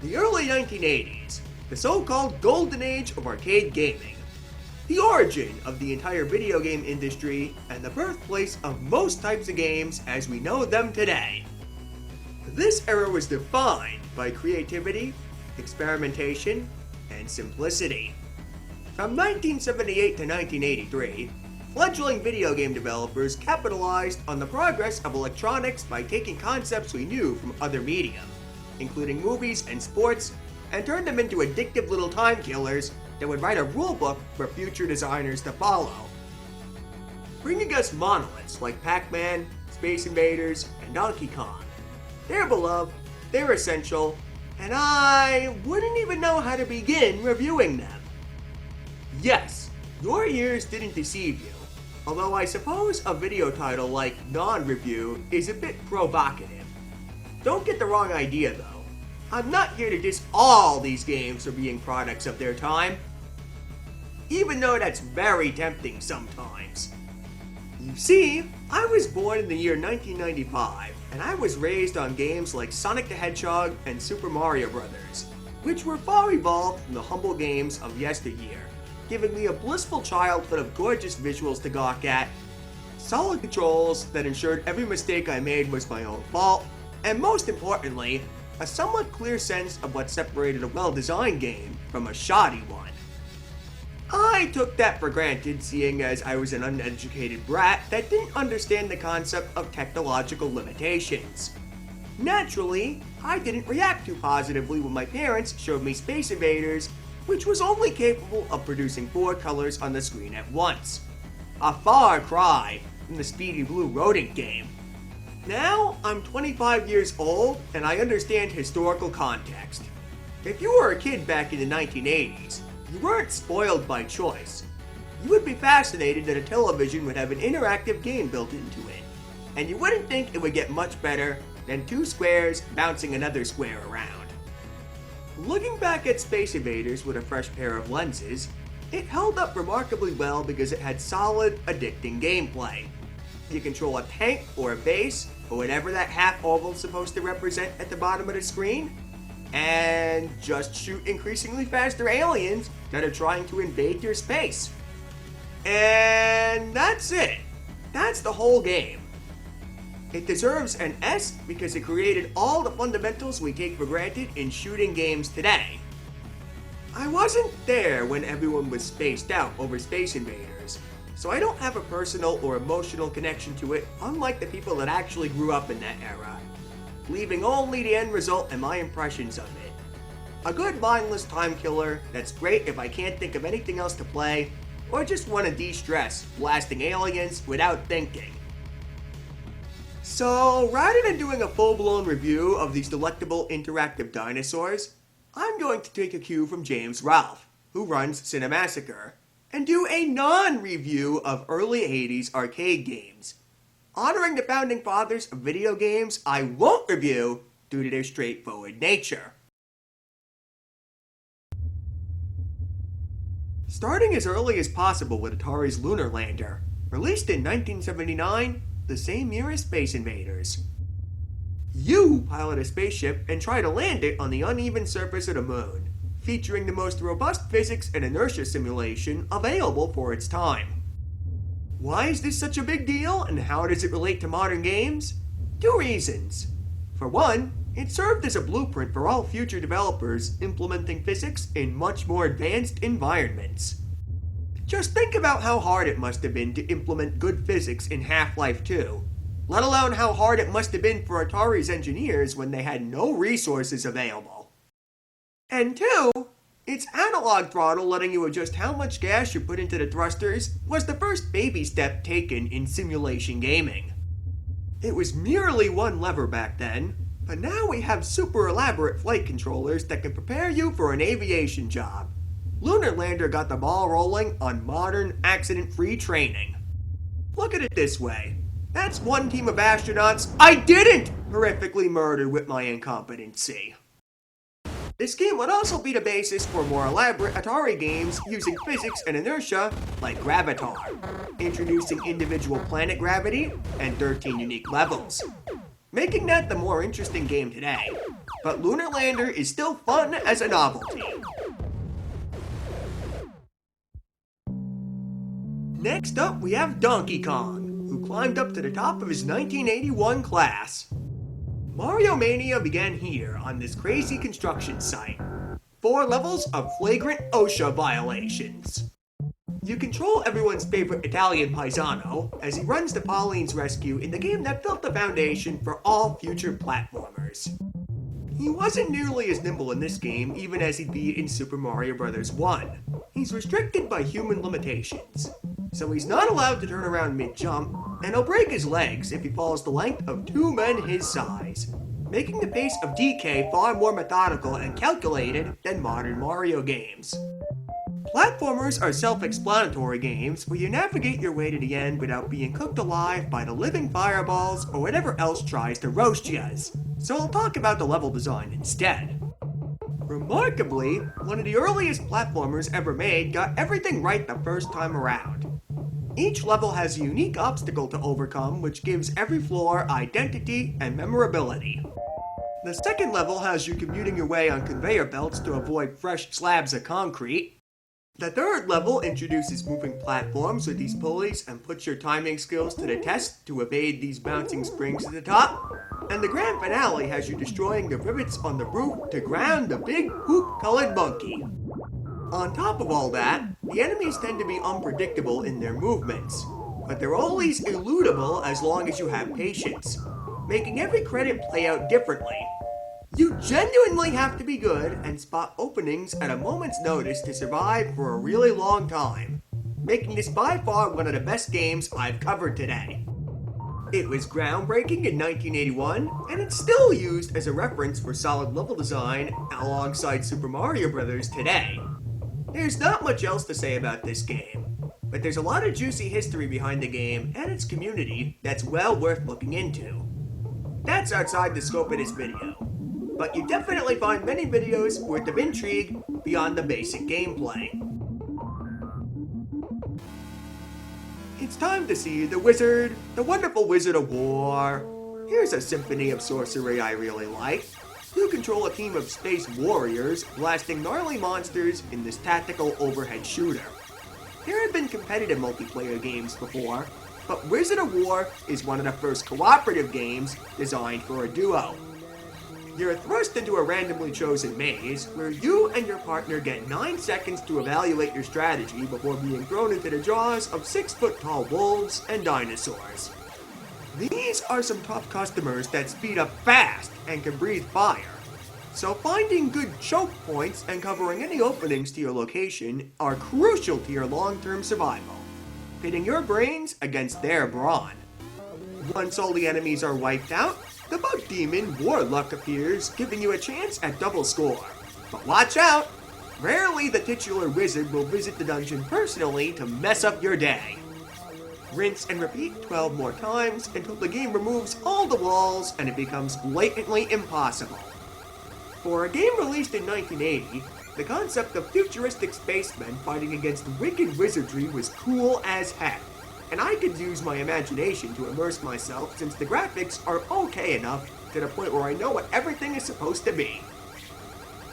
The early 1980s, the so-called golden age of arcade gaming. The origin of the entire video game industry and the birthplace of most types of games as we know them today. This era was defined by creativity, experimentation, and simplicity. From 1978 to 1983, fledgling video game developers capitalized on the progress of electronics by taking concepts we knew from other media, including movies and sports, and turned them into addictive little time killers that would write a rulebook for future designers to follow. Bringing us monoliths like PacMan, Space Invaders, and Donkey Kong. They're beloved, they're essential, and I wouldn't even know how to begin reviewing them. Yes, your ears didn't deceive you, although I suppose a video title like non-review is a bit provocative. Don't get the wrong idea though. I'm not here to diss all these games for being products of their time, even though that's very tempting sometimes. You see, I was born in the year 1995, and I was raised on games like Sonic the Hedgehog and Super Mario Bros., which were far evolved from the humble games of yesteryear, giving me a blissful childhood of gorgeous visuals to gawk at, solid controls that ensured every mistake I made was my own fault, and most importantly, a somewhat clear sense of what separated a well-designed game from a shoddy one. I took that for granted, seeing as I was an uneducated brat that didn't understand the concept of technological limitations. Naturally, I didn't react too positively when my parents showed me Space Invaders, which was only capable of producing 4 colors on the screen at once. A far cry from the speedy blue rodent game. Now, I'm 25 years old and I understand historical context. If you were a kid back in the 1980s, you weren't spoiled by choice. You would be fascinated that a television would have an interactive game built into it, and you wouldn't think it would get much better than 2 squares bouncing another square around. Looking back at Space Invaders with a fresh pair of lenses, it held up remarkably well because it had solid, addicting gameplay. You control a tank or a base, or whatever that half oval is supposed to represent at the bottom of the screen, and just shoot increasingly faster aliens that are trying to invade your space. And that's it. That's the whole game. It deserves an S because it created all the fundamentals we take for granted in shooting games today. I wasn't there when everyone was spaced out over Space Invaders, so I don't have a personal or emotional connection to it, unlike the people that actually grew up in that era, leaving only the end result and my impressions of it. A good mindless time killer that's great if I can't think of anything else to play, or just want to de-stress blasting aliens without thinking. So, rather than doing a full-blown review of these delectable interactive dinosaurs, I'm going to take a cue from James Ralph, who runs Cinemassacre, and do a non-review of early 80s arcade games. Honoring the founding fathers of video games, I won't review due to their straightforward nature. Starting as early as possible with Atari's Lunar lander, released in 1979, the same year as Space Invaders. You pilot a spaceship and try to land it on the uneven surface of the moon, featuring the most robust physics and inertia simulation available for its time. Why is this such a big deal, and how does it relate to modern games? 2 reasons. For one, it served as a blueprint for all future developers implementing physics in much more advanced environments. Just think about how hard it must have been to implement good physics in Half-Life 2, let alone how hard it must have been for Atari's engineers when they had no resources available. And 2, its analog throttle letting you adjust how much gas you put into the thrusters was the first baby step taken in simulation gaming. It was merely one lever back then, but now we have super elaborate flight controllers that can prepare you for an aviation job. Lunar Lander got the ball rolling on modern, accident-free training. Look at it this way. That's one team of astronauts I didn't horrifically murder with my incompetency. This game would also be the basis for more elaborate Atari games using physics and inertia like Gravitar, introducing individual planet gravity and 13 unique levels. making that the more interesting game today. But Lunar Lander is still fun as a novelty. Next up, we have Donkey Kong, who climbed up to the top of his 1981 class. Mario Mania began here on this crazy construction site. 4 levels of flagrant OSHA violations. You control everyone's favorite Italian paisano as he runs to Pauline's rescue in the game that built the foundation for all future platformers. He wasn't nearly as nimble in this game even as he'd be in Super Mario Bros. 1. He's restricted by human limitations, so he's not allowed to turn around mid-jump, and he'll break his legs if he falls the length of 2 men his size, making the pace of DK far more methodical and calculated than modern Mario games. Platformers are self-explanatory games where you navigate your way to the end without being cooked alive by the living fireballs or whatever else tries to roast yas, so I'll talk about the level design instead. Remarkably, one of the earliest platformers ever made got everything right the first time around. Each level has a unique obstacle to overcome which gives every floor identity and memorability. The second level has you commuting your way on conveyor belts to avoid fresh slabs of concrete. The third level introduces moving platforms with these pulleys and puts your timing skills to the test to evade these bouncing springs at the top. And the grand finale has you destroying the rivets on the roof to ground the big hoop-colored monkey. On top of all that, the enemies tend to be unpredictable in their movements, but they're always eludable as long as you have patience, making every credit play out differently. You genuinely have to be good and spot openings at a moment's notice to survive for a really long time, making this by far one of the best games I've covered today. It was groundbreaking in 1981, and it's still used as a reference for solid level design alongside Super Mario Bros. Today. There's not much else to say about this game, but there's a lot of juicy history behind the game and its community that's well worth looking into. That's outside the scope of this video, but you definitely find many videos worth of intrigue beyond the basic gameplay. It's time to see the wizard, the wonderful Wizard of War. Here's a symphony of sorcery I really like. You control a team of space warriors blasting gnarly monsters in this tactical overhead shooter. There have been competitive multiplayer games before, but Wizard of War is one of the first cooperative games designed for a duo. You're thrust into a randomly chosen maze where you and your partner get 9 seconds to evaluate your strategy before being thrown into the jaws of 6-foot-tall wolves and dinosaurs. These are some tough customers that speed up fast and can breathe fire, so finding good choke points and covering any openings to your location are crucial to your long-term survival, pitting your brains against their brawn. Once all the enemies are wiped out, the bug demon Warluck appears, giving you a chance at double score. But watch out! Rarely the titular wizard will visit the dungeon personally to mess up your day. Rinse and repeat 12 more times until the game removes all the walls and it becomes blatantly impossible. For a game released in 1980, the concept of futuristic spacemen fighting against wicked wizardry was cool as heck, and I could use my imagination to immerse myself since the graphics are okay enough to the point where I know what everything is supposed to be.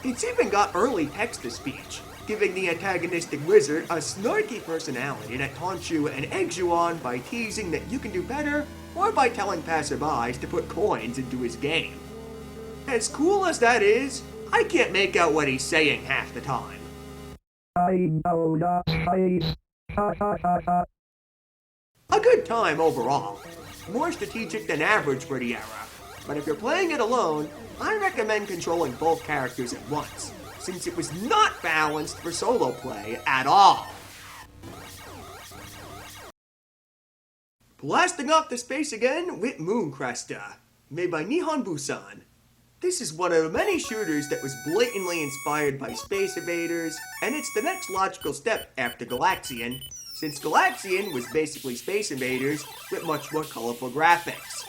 It's even got early text-to-speech, giving the antagonistic wizard a snarky personality that taunts you and eggs you on by teasing that you can do better or by telling passerbys to put coins into his game. As cool as that is, I can't make out what he's saying half the time. I know the space. A good time overall. More strategic than average for the era, but if you're playing it alone, I recommend controlling both characters at once, since it was not balanced for solo play at all. Blasting off the space again with Mooncresta, made by Nihon Busan. This is one of the many shooters that was blatantly inspired by Space Invaders, and it's the next logical step after Galaxian, since Galaxian was basically Space Invaders with much more colorful graphics.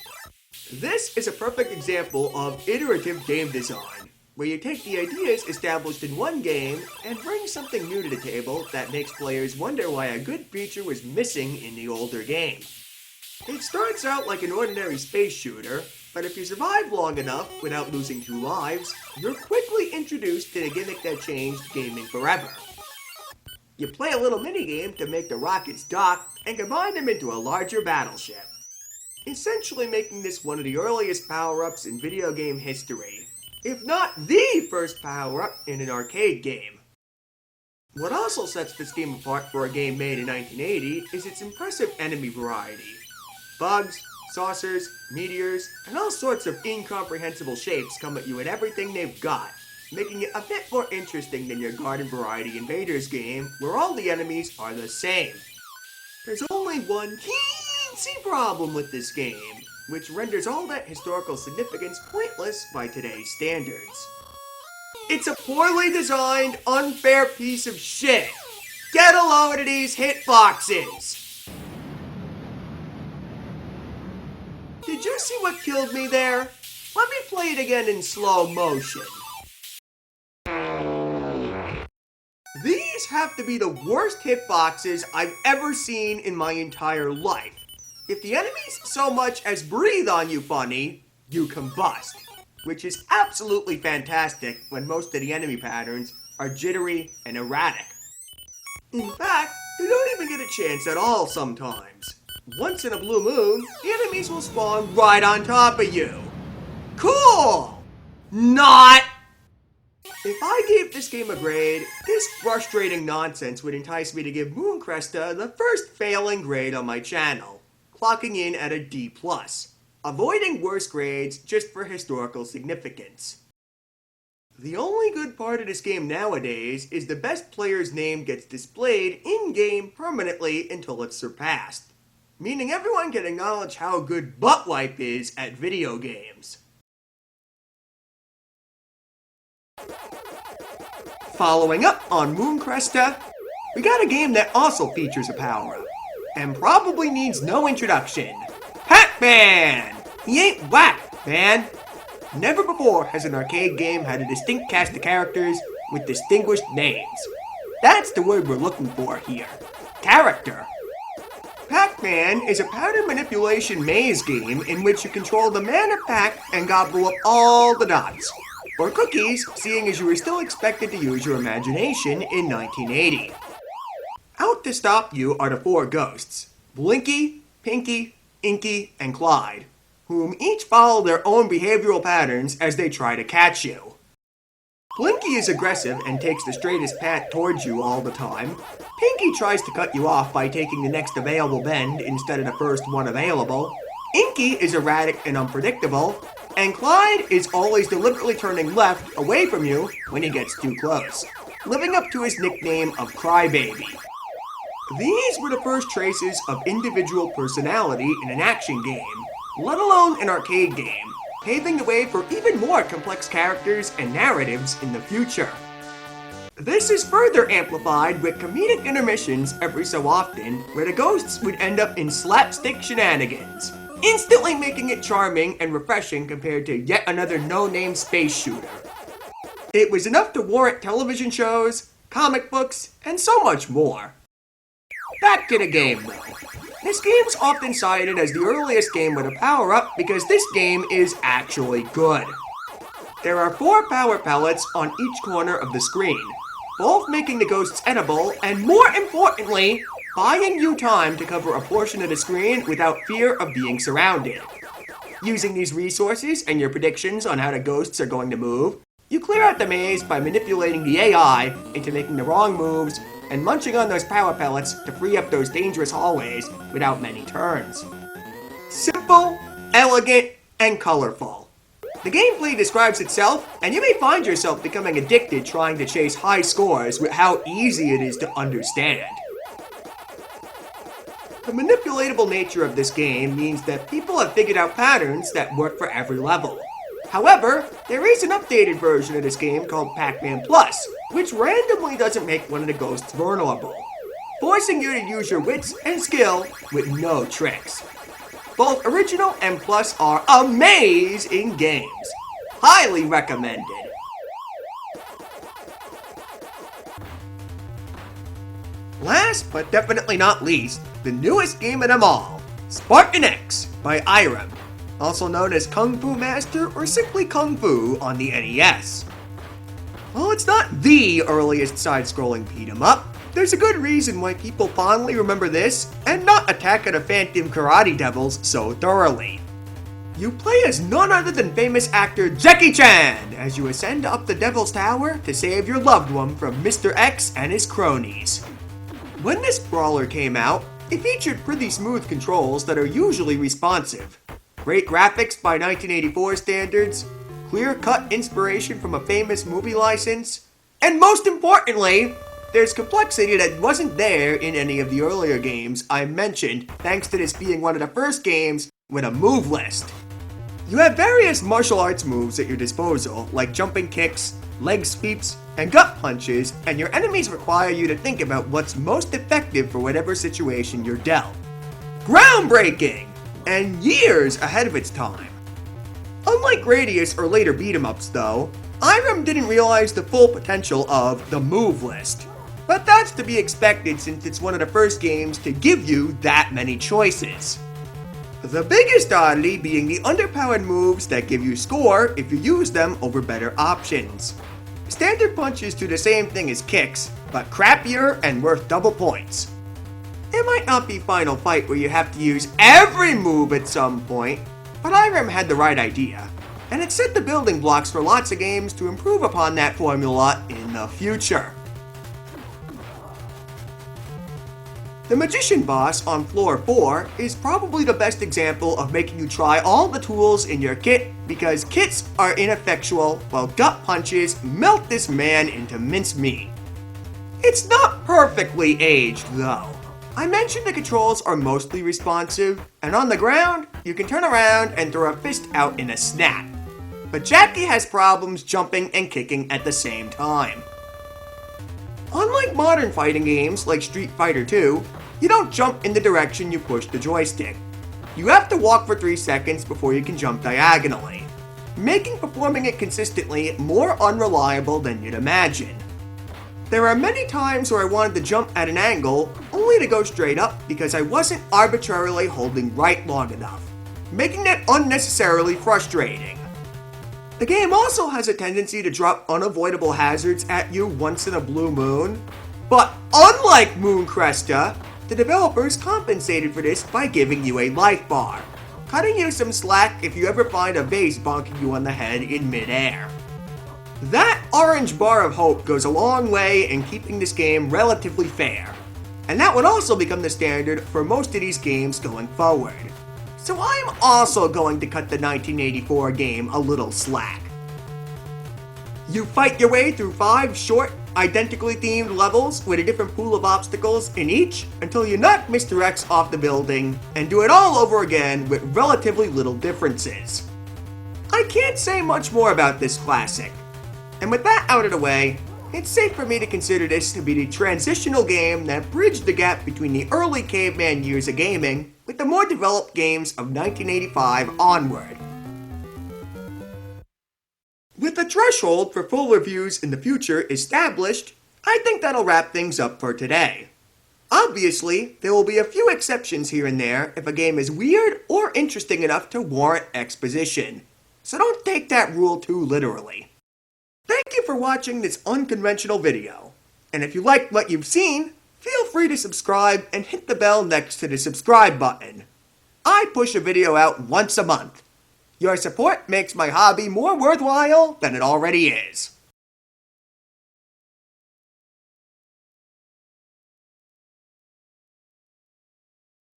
This is a perfect example of iterative game design, where you take the ideas established in one game and bring something new to the table that makes players wonder why a good feature was missing in the older game. It starts out like an ordinary space shooter, But if you survive long enough without losing 2 lives, you're quickly introduced to the gimmick that changed gaming forever. You play a little minigame to make the rockets dock and combine them into a larger battleship, essentially making this one of the earliest power-ups in video game history, if not the first power-up in an arcade game. What also sets this game apart for a game made in 1980 is its impressive enemy variety. Bugs, saucers, meteors, and all sorts of incomprehensible shapes come at you with everything they've got, making it a bit more interesting than your Garden Variety Invaders game, where all the enemies are the same. There's only one teensy problem with this game, which renders all that historical significance pointless by today's standards. It's a poorly designed, unfair piece of shit! Get a load of these hitboxes! Did you see what killed me there? Let me play it again in slow motion. These have to be the worst hitboxes I've ever seen in my entire life. If the enemies so much as breathe on you funny, you combust, which is absolutely fantastic when most of the enemy patterns are jittery and erratic. In fact, you don't even get a chance at all sometimes. Once in a blue moon, the enemies will spawn right on top of you. Cool! Not! If I gave this game a grade, this frustrating nonsense would entice me to give Mooncresta the first failing grade on my channel, clocking in at a D+, avoiding worse grades just for historical significance. The only good part of this game nowadays is the best player's name gets displayed in-game permanently until it's surpassed, meaning everyone can acknowledge how good Buttwipe is at video games. Following up on Mooncresta, we got a game that also features a power-up, and probably needs no introduction. PacMan! He ain't whack, man! Never before has an arcade game had a distinct cast of characters with distinguished names. That's the word we're looking for here. Character. PacMan is a pattern manipulation maze game in which you control the mana pack and gobble up all the dots. Or cookies, seeing as you were still expected to use your imagination in 1980. Out to stop you are the 4 ghosts, Blinky, Pinky, Inky, and Clyde, whom each follow their own behavioral patterns as they try to catch you. Blinky is aggressive and takes the straightest path towards you all the time. Pinky tries to cut you off by taking the next available bend instead of the first one available. Inky is erratic and unpredictable, and Clyde is always deliberately turning left away from you when he gets too close, living up to his nickname of Crybaby. These were the first traces of individual personality in an action game, let alone an arcade game, paving the way for even more complex characters and narratives in the future. This is further amplified with comedic intermissions every so often, where the ghosts would end up in slapstick shenanigans, instantly making it charming and refreshing compared to yet another no-name space shooter. It was enough to warrant television shows, comic books, and so much more. Back to the game though. This game's often cited as the earliest game with a power-up because this game is actually good. There are 4 power pellets on each corner of the screen, both making the ghosts edible and, more importantly, buying you time to cover a portion of the screen without fear of being surrounded. Using these resources and your predictions on how the ghosts are going to move, you clear out the maze by manipulating the AI into making the wrong moves and munching on those power pellets to free up those dangerous hallways without many turns. Simple, elegant, and colorful. The gameplay describes itself, and you may find yourself becoming addicted trying to chase high scores with how easy it is to understand. The manipulatable nature of this game means that people have figured out patterns that work for every level. However, there is an updated version of this game called PacMan Plus, which randomly doesn't make one of the ghosts vulnerable, forcing you to use your wits and skill with no tricks. Both original and Plus are amazing games. Highly recommended. Last but definitely not least, the newest game of them all, Spartan X by Irem. also known as Kung Fu Master or simply Kung Fu on the NES. While it's not the earliest side-scrolling beat-em-up, there's a good reason why people fondly remember this and not Attack of the Phantom Karate Devils so thoroughly. You play as none other than famous actor Jackie Chan as you ascend up the Devil's Tower to save your loved one from Mr. X and his cronies. When this brawler came out, it featured pretty smooth controls that are usually responsive, great graphics by 1984 standards, clear-cut inspiration from a famous movie license, and most importantly, there's complexity that wasn't there in any of the earlier games I mentioned, thanks to this being one of the first games with a move list. You have various martial arts moves at your disposal, like jumping kicks, leg sweeps, and gut punches, and your enemies require you to think about what's most effective for whatever situation you're dealt. Groundbreaking! And years ahead of its time. Unlike Gradius or later beat-em-ups though, Irem didn't realize the full potential of the move list. But that's to be expected since it's one of the first games to give you that many choices. The biggest oddity being the underpowered moves that give you score if you use them over better options. Standard punches do the same thing as kicks, but crappier and worth double points. It might not be Final Fight where you have to use every move at some point, but Irem had the right idea, and it set the building blocks for lots of games to improve upon that formula in the future. The Magician boss on floor 4 is probably the best example of making you try all the tools in your kit because kits are ineffectual while gut punches melt this man into mincemeat. It's not perfectly aged though. I mentioned the controls are mostly responsive, and on the ground, you can turn around and throw a fist out in a snap. But Jackie has problems jumping and kicking at the same time. Unlike modern fighting games like Street Fighter 2, you don't jump in the direction you push the joystick. You have to walk for 3 seconds before you can jump diagonally, making performing it consistently more unreliable than you'd imagine. There are many times where I wanted to jump at an angle only to go straight up because I wasn't arbitrarily holding right long enough, making it unnecessarily frustrating. The game also has a tendency to drop unavoidable hazards at you once in a blue moon, but unlike Mooncresta, the developers compensated for this by giving you a life bar, cutting you some slack if you ever find a vase bonking you on the head in midair. That orange bar of hope goes a long way in keeping this game relatively fair, and that would also become the standard for most of these games going forward. So I'm also going to cut the 1984 game a little slack. You fight your way through 5 short, identically themed levels with a different pool of obstacles in each until you knock Mr. X off the building and do it all over again with relatively little differences. I can't say much more about this classic. And with that out of the way, it's safe for me to consider this to be the transitional game that bridged the gap between the early caveman years of gaming with the more developed games of 1985 onward. With the threshold for full reviews in the future established, I think that'll wrap things up for today. Obviously, there will be a few exceptions here and there if a game is weird or interesting enough to warrant exposition, so don't take that rule too literally. Thank you for watching this unconventional video, and if you liked what you've seen, feel free to subscribe and hit the bell next to the subscribe button. I push a video out once a month. Your support makes my hobby more worthwhile than it already is.